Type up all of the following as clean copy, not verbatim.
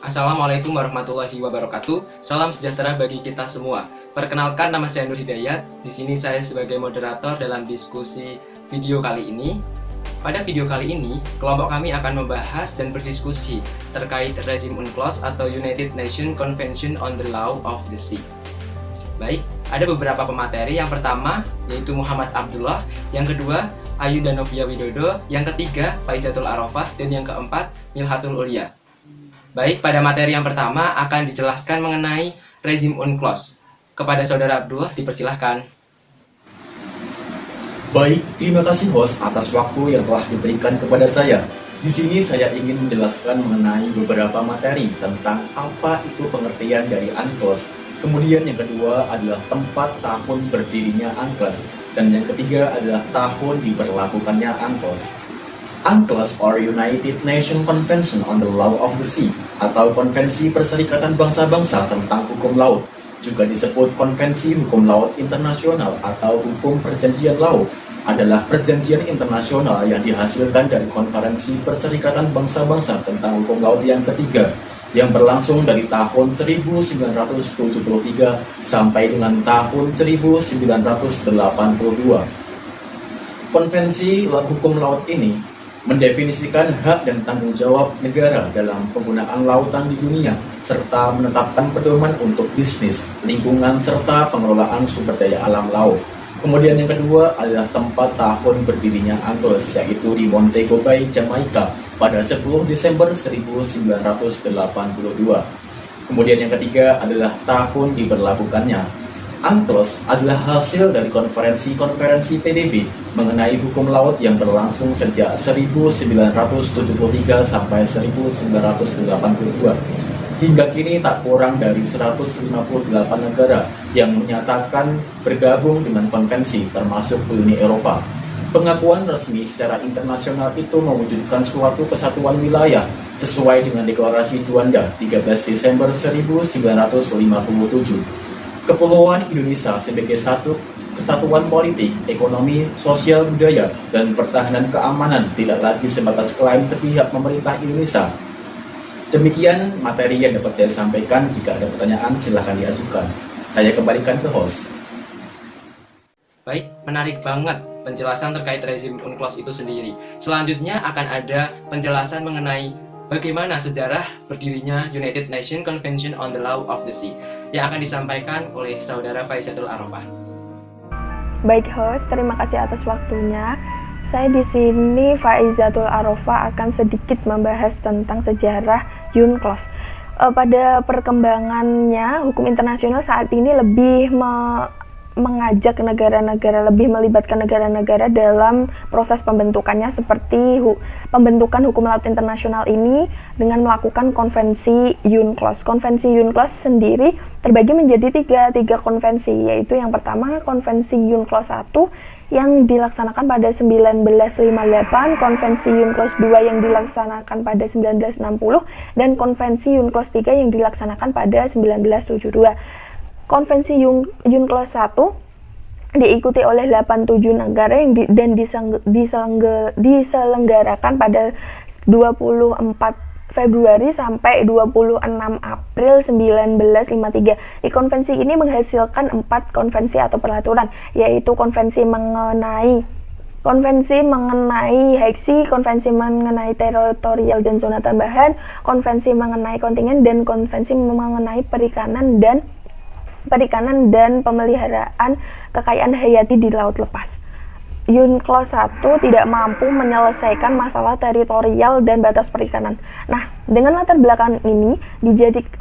Assalamualaikum warahmatullahi wabarakatuh. Salam sejahtera bagi kita semua. Perkenalkan, nama saya Nur Hidayat. Di sini saya sebagai moderator dalam diskusi video kali ini. Pada video kali ini, kelompok kami akan membahas dan berdiskusi terkait rezim UNCLOS atau United Nations Convention on the Law of the Sea. Baik, ada beberapa pemateri. Yang pertama yaitu Muhammad Abdullah, yang kedua Ayu Danovia Widodo, yang ketiga Faizatul Arafah, dan yang keempat Milhatul Ulia. Baik, pada materi yang pertama akan dijelaskan mengenai rezim UNCLOS. Kepada Saudara Abdullah, dipersilahkan. Baik, terima kasih host atas waktu yang telah diberikan kepada saya. Di sini saya ingin menjelaskan mengenai beberapa materi tentang apa itu pengertian dari UNCLOS. Kemudian yang kedua adalah tempat tahun berdirinya UNCLOS. Dan yang ketiga adalah tahun diberlakukannya UNCLOS. UNCLOS or United Nations Convention on the Law of the Sea atau Konvensi Perserikatan Bangsa-Bangsa tentang Hukum Laut, juga disebut Konvensi Hukum Laut Internasional atau Hukum Perjanjian Laut, adalah perjanjian internasional yang dihasilkan dari Konferensi Perserikatan Bangsa-Bangsa tentang Hukum Laut yang ketiga, yang berlangsung dari tahun 1973 sampai dengan tahun 1982. Konvensi Hukum Laut ini mendefinisikan hak dan tanggung jawab negara dalam penggunaan lautan di dunia, serta menetapkan pedoman untuk bisnis, lingkungan, serta pengelolaan sumber daya alam laut. Kemudian yang kedua adalah tempat tahun berdirinya UNCLOS, yaitu di Montego Bay, Jamaika pada 10 Desember 1982. Kemudian yang ketiga adalah tahun diberlakukannya. UNCLOS adalah hasil dari konferensi-konferensi PBB mengenai hukum laut yang berlangsung sejak 1973 sampai 1982. Hingga kini tak kurang dari 158 negara yang menyatakan bergabung dengan konvensi, termasuk Uni Eropa. Pengakuan resmi secara internasional itu mewujudkan suatu kesatuan wilayah sesuai dengan Deklarasi Juanda 13 Desember 1957. Kepulauan Indonesia sebagai satu kesatuan politik, ekonomi, sosial, budaya, dan pertahanan keamanan tidak lagi sebatas klaim sepihak pemerintah Indonesia. Demikian materi yang dapat saya sampaikan. Jika ada pertanyaan, silahkan diajukan. Saya kembalikan ke host. Baik, menarik banget penjelasan terkait rezim UNCLOS itu sendiri. Selanjutnya akan ada penjelasan mengenai bagaimana sejarah berdirinya United Nations Convention on the Law of the Sea yang akan disampaikan oleh Saudara Faizatul Arafah. Baik host, terima kasih atas waktunya. Saya di sini Faizatul Arafah akan sedikit membahas tentang sejarah UNCLOS. Pada perkembangannya, hukum internasional saat ini lebih mengajak negara-negara, lebih melibatkan negara-negara dalam proses pembentukannya, seperti pembentukan hukum laut internasional ini dengan melakukan konvensi UNCLOS. Konvensi UNCLOS sendiri terbagi menjadi tiga konvensi, yaitu yang pertama konvensi UNCLOS 1 yang dilaksanakan pada 1958, konvensi UNCLOS 2 yang dilaksanakan pada 1960, dan konvensi UNCLOS 3 yang dilaksanakan pada 1972. Konvensi UNCLOS 1 diikuti oleh 87 negara yang diselenggarakan pada 24 Februari sampai 26 April 1953. Di konvensi ini menghasilkan 4 konvensi atau peraturan, yaitu konvensi mengenai heksi, konvensi mengenai teritorial dan zona tambahan, konvensi mengenai kontingen, dan konvensi mengenai perikanan dan pemeliharaan kekayaan hayati di laut lepas. UNCLOS 1 tidak mampu menyelesaikan masalah teritorial dan batas perikanan. Nah, dengan latar belakang ini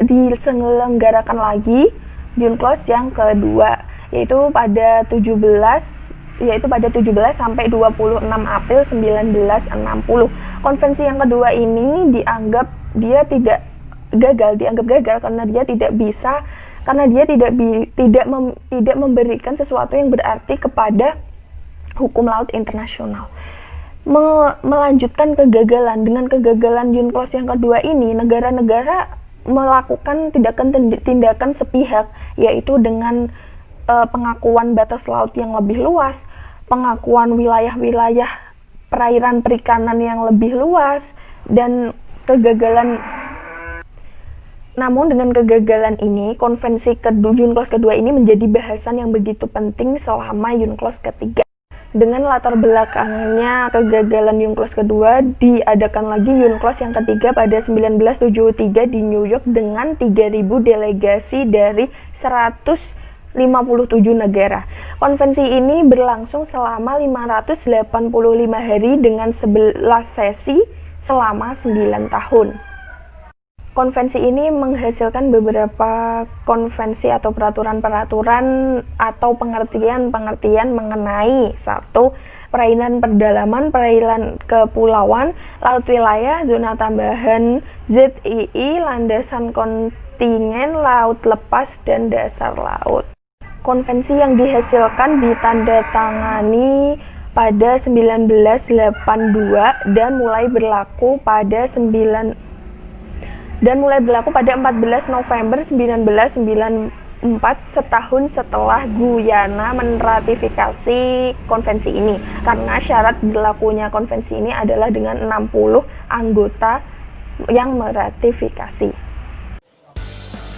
diselenggarakan lagi UNCLOS yang kedua, yaitu pada 17 sampai 26 April 1960. Konvensi yang kedua ini dianggap gagal karena dia tidak memberikan sesuatu yang berarti kepada hukum laut internasional. Melanjutkan kegagalan, dengan kegagalan UNCLOS yang kedua ini, negara-negara melakukan tindakan sepihak, yaitu dengan pengakuan batas laut yang lebih luas, pengakuan wilayah-wilayah perairan perikanan yang lebih luas, dan kegagalan Namun dengan kegagalan ini, konvensi UNCLOS kedua ini menjadi bahasan yang begitu penting selama UNCLOS ketiga. Dengan latar belakangnya kegagalan UNCLOS kedua, diadakan lagi UNCLOS yang ketiga pada 1973 di New York dengan 3.000 delegasi dari 157 negara. Konvensi ini berlangsung selama 585 hari dengan 11 sesi selama 9 tahun. Konvensi ini menghasilkan beberapa konvensi atau peraturan-peraturan atau pengertian-pengertian mengenai satu, perairan pedalaman, perairan kepulauan, laut wilayah, zona tambahan, ZII, landasan kontinen, laut lepas, dan dasar laut. Konvensi yang dihasilkan ditandatangani pada 1982 dan mulai berlaku pada 14 November 1994, setahun setelah Guyana meratifikasi konvensi ini. Karena syarat berlakunya konvensi ini adalah dengan 60 anggota yang meratifikasi.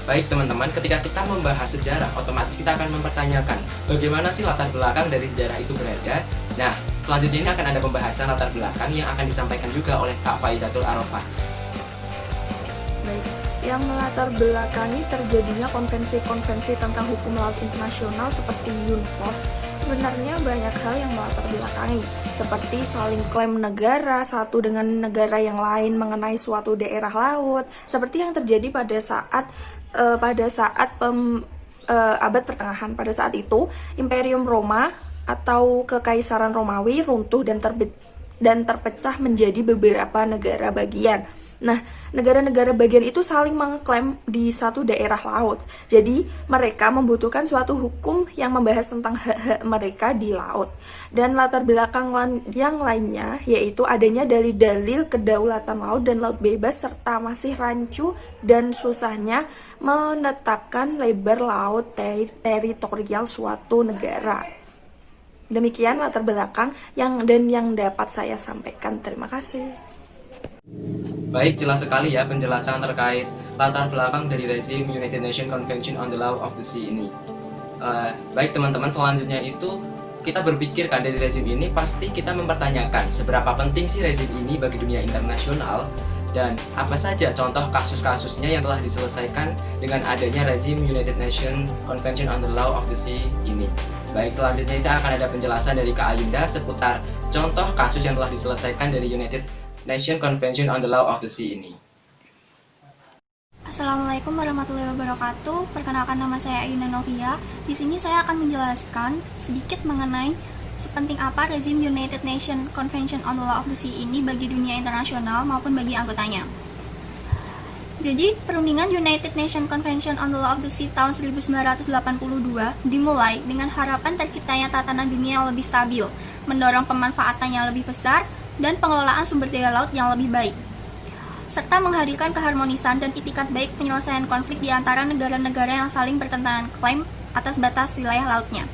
Baik teman-teman, ketika kita membahas sejarah, otomatis kita akan mempertanyakan bagaimana sih latar belakang dari sejarah itu berada. Nah, selanjutnya ini akan ada pembahasan latar belakang yang akan disampaikan juga oleh Kak Faizatul Arofah. Baik, yang melatar belakangi terjadinya konvensi-konvensi tentang hukum laut internasional seperti UNCLOS, sebenarnya banyak hal yang melatar belakangi, seperti saling klaim negara satu dengan negara yang lain mengenai suatu daerah laut, seperti yang terjadi pada saat abad pertengahan. Pada saat itu, Imperium Roma atau Kekaisaran Romawi runtuh dan terpecah menjadi beberapa negara bagian. Nah, negara-negara bagian itu saling mengklaim di satu daerah laut. Jadi, mereka membutuhkan suatu hukum yang membahas tentang hak-hak mereka di laut. Dan latar belakang yang lainnya yaitu adanya dalil-dalil kedaulatan laut dan laut bebas serta masih rancu dan susahnya menetapkan lebar laut teritorial suatu negara. Demikian latar belakang yang dapat saya sampaikan. Terima kasih. Baik, jelas sekali ya penjelasan terkait latar belakang dari rezim United Nations Convention on the Law of the Sea ini. Baik teman-teman, selanjutnya itu kita berpikirkan dari rezim ini pasti kita mempertanyakan seberapa penting sih rezim ini bagi dunia internasional dan apa saja contoh kasus-kasusnya yang telah diselesaikan dengan adanya rezim United Nations Convention on the Law of the Sea ini. Baik, selanjutnya kita akan ada penjelasan dari Kak Ayunda seputar contoh kasus yang telah diselesaikan dari United Nations Convention on the Law of the Sea ini. Assalamualaikum warahmatullahi wabarakatuh. Perkenalkan, nama saya Ayunda Novia. Di sini saya akan menjelaskan sedikit mengenai sepenting apa rezim United Nations Convention on the Law of the Sea ini bagi dunia internasional maupun bagi anggotanya. Jadi, perundingan United Nations Convention on the Law of the Sea tahun 1982 dimulai dengan harapan terciptanya tatanan dunia yang lebih stabil, mendorong pemanfaatan yang lebih besar, dan pengelolaan sumber daya laut yang lebih baik, serta menghadirkan keharmonisan dan itikat baik penyelesaian konflik di antara negara-negara yang saling bertentangan klaim atas batas wilayah lautnya.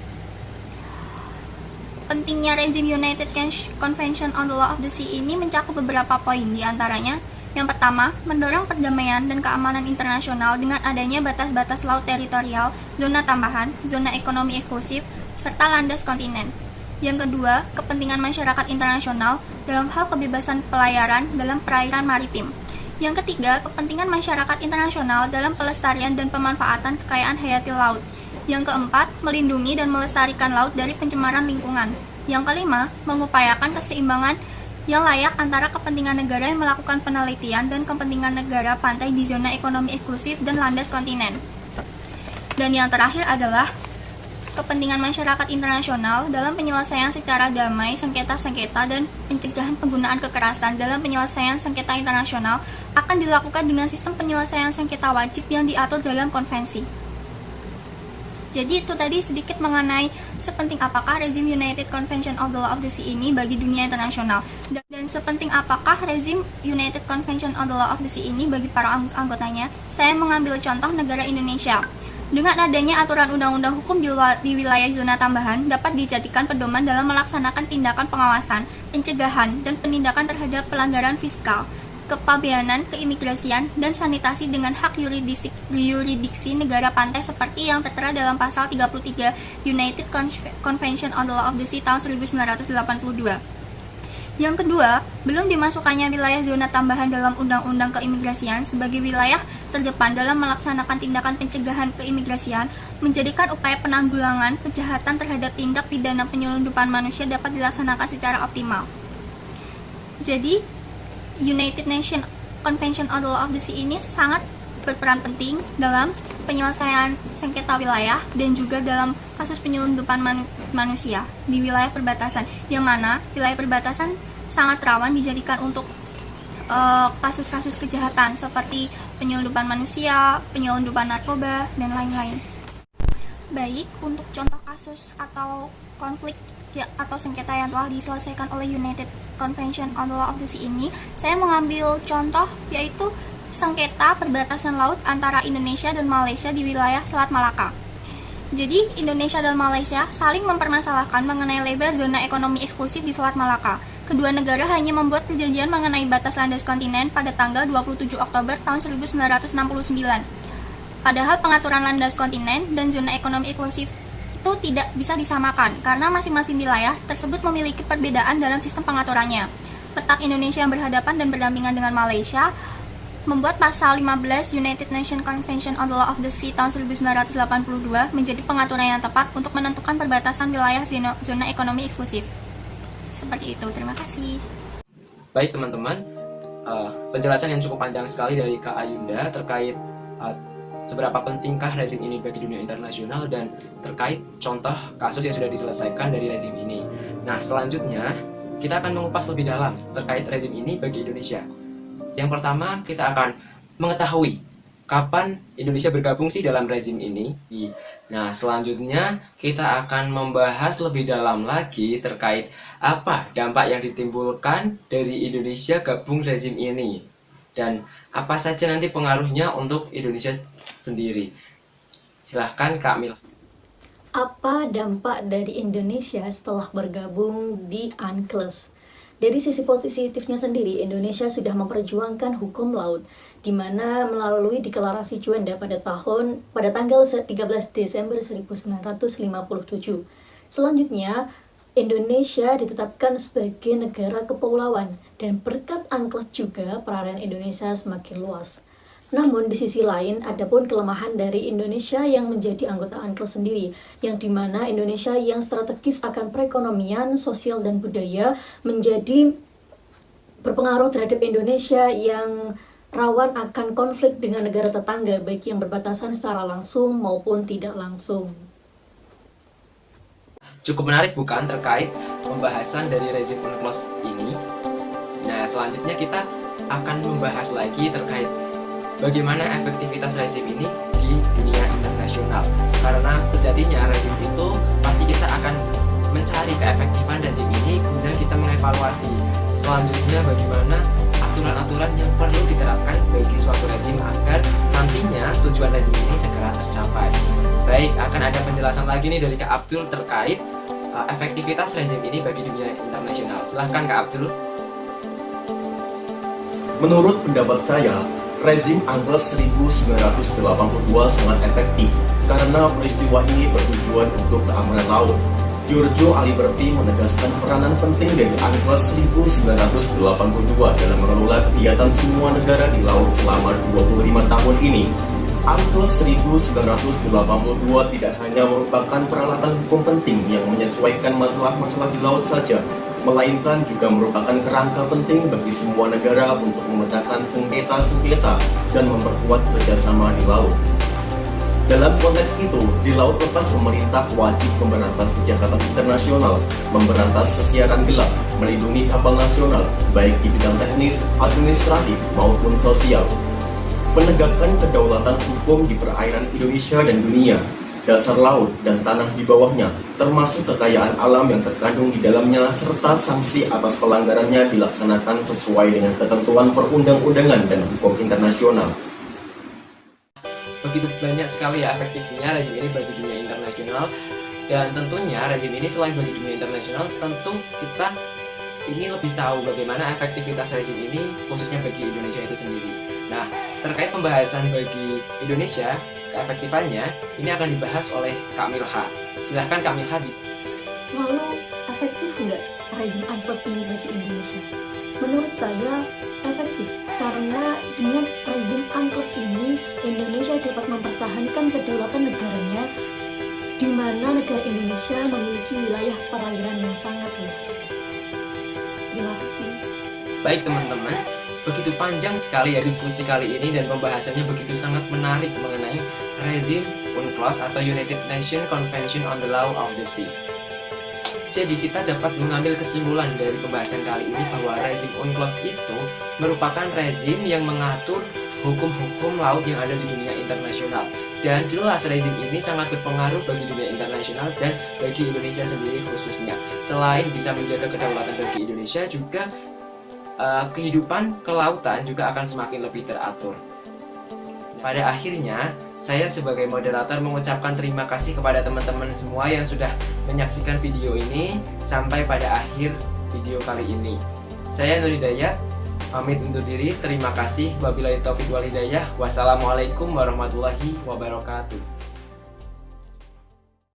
Pentingnya rezim United Convention on the Law of the Sea ini mencakup beberapa poin, di antaranya yang pertama, mendorong perdamaian dan keamanan internasional dengan adanya batas-batas laut teritorial, zona tambahan, zona ekonomi eksklusif, serta landas kontinen. Yang kedua, kepentingan masyarakat internasional dalam hal kebebasan pelayaran dalam perairan maritim. Yang ketiga, kepentingan masyarakat internasional dalam pelestarian dan pemanfaatan kekayaan hayati laut. Yang keempat, melindungi dan melestarikan laut dari pencemaran lingkungan. Yang kelima, mengupayakan keseimbangan yang layak antara kepentingan negara yang melakukan penelitian dan kepentingan negara pantai di zona ekonomi eksklusif dan landas kontinen. Dan yang terakhir adalah kepentingan masyarakat internasional dalam penyelesaian secara damai sengketa-sengketa dan pencegahan penggunaan kekerasan dalam penyelesaian sengketa internasional akan dilakukan dengan sistem penyelesaian sengketa wajib yang diatur dalam konvensi. Jadi itu tadi sedikit mengenai sepenting apakah rezim United Convention of the Law of the Sea ini bagi dunia internasional, dan sepenting apakah rezim United Convention on the Law of the Sea ini bagi para anggotanya. Saya mengambil contoh negara Indonesia. Dengan adanya aturan undang-undang hukum di wilayah zona tambahan dapat dijadikan pedoman dalam melaksanakan tindakan pengawasan, pencegahan, dan penindakan terhadap pelanggaran fiskal kepabeanan, keimigrasian, dan sanitasi dengan hak yuridiksi negara pantai seperti yang tertera dalam pasal 33 United Convention on the Law of the Sea tahun 1982. Yang kedua, belum dimasukkannya wilayah zona tambahan dalam Undang-Undang Keimigrasian sebagai wilayah terdepan dalam melaksanakan tindakan pencegahan keimigrasian menjadikan upaya penanggulangan kejahatan terhadap tindak pidana penyelundupan manusia dapat dilaksanakan secara optimal. Jadi, United Nations Convention on the Law of the Sea ini sangat berperan penting dalam penyelesaian sengketa wilayah dan juga dalam kasus penyelundupan manusia di wilayah perbatasan, yang mana wilayah perbatasan sangat rawan dijadikan untuk kasus-kasus kejahatan seperti penyelundupan manusia, penyelundupan narkoba, dan lain-lain. Baik, untuk contoh kasus atau konflik atau sengketa yang telah diselesaikan oleh United Convention on the Law of the Sea ini, saya mengambil contoh yaitu sengketa perbatasan laut antara Indonesia dan Malaysia di wilayah Selat Malaka. Jadi, Indonesia dan Malaysia saling mempermasalahkan mengenai lebar zona ekonomi eksklusif di Selat Malaka. Kedua negara hanya membuat perjanjian mengenai batas landas kontinen pada tanggal 27 Oktober tahun 1969. Padahal pengaturan landas kontinen dan zona ekonomi eksklusif itu tidak bisa disamakan karena masing-masing wilayah tersebut memiliki perbedaan dalam sistem pengaturannya. Petak Indonesia yang berhadapan dan berdampingan dengan Malaysia membuat pasal 15 United Nations Convention on the Law of the Sea tahun 1982 menjadi pengaturan yang tepat untuk menentukan perbatasan wilayah zona ekonomi eksklusif. Seperti itu, terima kasih. Baik teman-teman, penjelasan yang cukup panjang sekali dari Kak Ayunda terkait seberapa pentingkah rezim ini bagi dunia internasional dan terkait contoh kasus yang sudah diselesaikan dari rezim ini. Nah, selanjutnya kita akan mengupas lebih dalam terkait rezim ini bagi Indonesia. Yang pertama, kita akan mengetahui kapan Indonesia bergabung sih dalam rezim ini. Nah, selanjutnya kita akan membahas lebih dalam lagi terkait apa dampak yang ditimbulkan dari Indonesia gabung rezim ini dan apa saja nanti pengaruhnya untuk Indonesia sendiri. Silahkan Kak Mil. Apa dampak dari Indonesia setelah bergabung di UNCLOS? Dari sisi positifnya sendiri, Indonesia sudah memperjuangkan hukum laut, di mana melalui deklarasi Juanda pada tanggal 13 Desember 1957. Selanjutnya, Indonesia ditetapkan sebagai negara kepulauan, dan berkat UNCLOS juga peran Indonesia semakin luas. Namun di sisi lain, ada pun kelemahan dari Indonesia yang menjadi anggota UNCLOS sendiri, yang dimana Indonesia yang strategis akan perekonomian, sosial, dan budaya menjadi berpengaruh terhadap Indonesia yang rawan akan konflik dengan negara tetangga, baik yang berbatasan secara langsung maupun tidak langsung. Cukup menarik bukan terkait pembahasan dari rezim UNCLOS ini. Nah, selanjutnya kita akan membahas lagi terkait bagaimana efektivitas rezim ini di dunia internasional. Karena sejatinya rezim itu pasti kita akan mencari keefektifan rezim ini, kemudian kita mengevaluasi selanjutnya bagaimana aturan-aturan yang perlu diterapkan bagi suatu rezim agar nantinya tujuan rezim ini segera tercapai. Baik, akan ada penjelasan lagi nih dari Kak Abdul terkait efektivitas rezim ini bagi dunia internasional. Silahkan Kak Abdul. Menurut pendapat saya, rezim UNCLOS 1982 sangat efektif karena peristiwa ini bertujuan untuk keamanan laut. Giorgio Aliberti menegaskan peranan penting dari UNCLOS 1982 dalam mengelola kegiatan semua negara di laut selama 25 tahun ini. UNCLOS 1982 tidak hanya merupakan peralatan hukum penting yang menyesuaikan masalah-masalah di laut saja, melainkan juga merupakan kerangka penting bagi semua negara untuk memecahkan sengketa-sengketa dan memperkuat kerjasama di laut. Dalam konteks itu, di laut lepas pemerintah wajib memberantas kejahatan internasional, memberantas persiaran gelap, melindungi kapal nasional, baik di bidang teknis, administratif, maupun sosial. Penegakan kedaulatan hukum di perairan Indonesia dan dunia, dasar laut dan tanah di bawahnya, termasuk kekayaan alam yang terkandung di dalamnya, serta sanksi atas pelanggarannya dilaksanakan sesuai dengan ketentuan perundang-undangan dan hukum internasional. Begitu banyak sekali ya efektifnya rezim ini bagi dunia internasional, dan tentunya rezim ini selain bagi dunia internasional, tentu kita ingin lebih tahu bagaimana efektivitas rezim ini khususnya bagi Indonesia itu sendiri. Nah, terkait pembahasan bagi Indonesia, keefektifannya ini akan dibahas oleh Kak Milha. Silahkan Kak Milha bisa. Lalu efektif nggak rezim UNCLOS ini bagi Indonesia? Menurut saya efektif, karena dengan rezim UNCLOS ini Indonesia dapat mempertahankan kedaulatan negaranya, di mana negara Indonesia memiliki wilayah perairan yang sangat luas. Terima kasih. Baik teman-teman, begitu panjang sekali ya diskusi kali ini dan pembahasannya begitu sangat menarik mengenai rezim UNCLOS atau United Nations Convention on the Law of the Sea. Jadi kita dapat mengambil kesimpulan dari pembahasan kali ini bahwa rezim UNCLOS itu merupakan rezim yang mengatur hukum-hukum laut yang ada di dunia internasional. Dan jelas rezim ini sangat berpengaruh bagi dunia internasional dan bagi Indonesia sendiri khususnya. Selain bisa menjaga kedaulatan bagi Indonesia, juga kehidupan kelautan juga akan semakin lebih teratur. Pada akhirnya, saya sebagai moderator mengucapkan terima kasih kepada teman-teman semua yang sudah menyaksikan video ini sampai pada akhir video kali ini. Saya Nur Hidayat, pamit undur diri. Terima kasih. Wabillahi taufiq wal hidayah. Wassalamualaikum warahmatullahi wabarakatuh.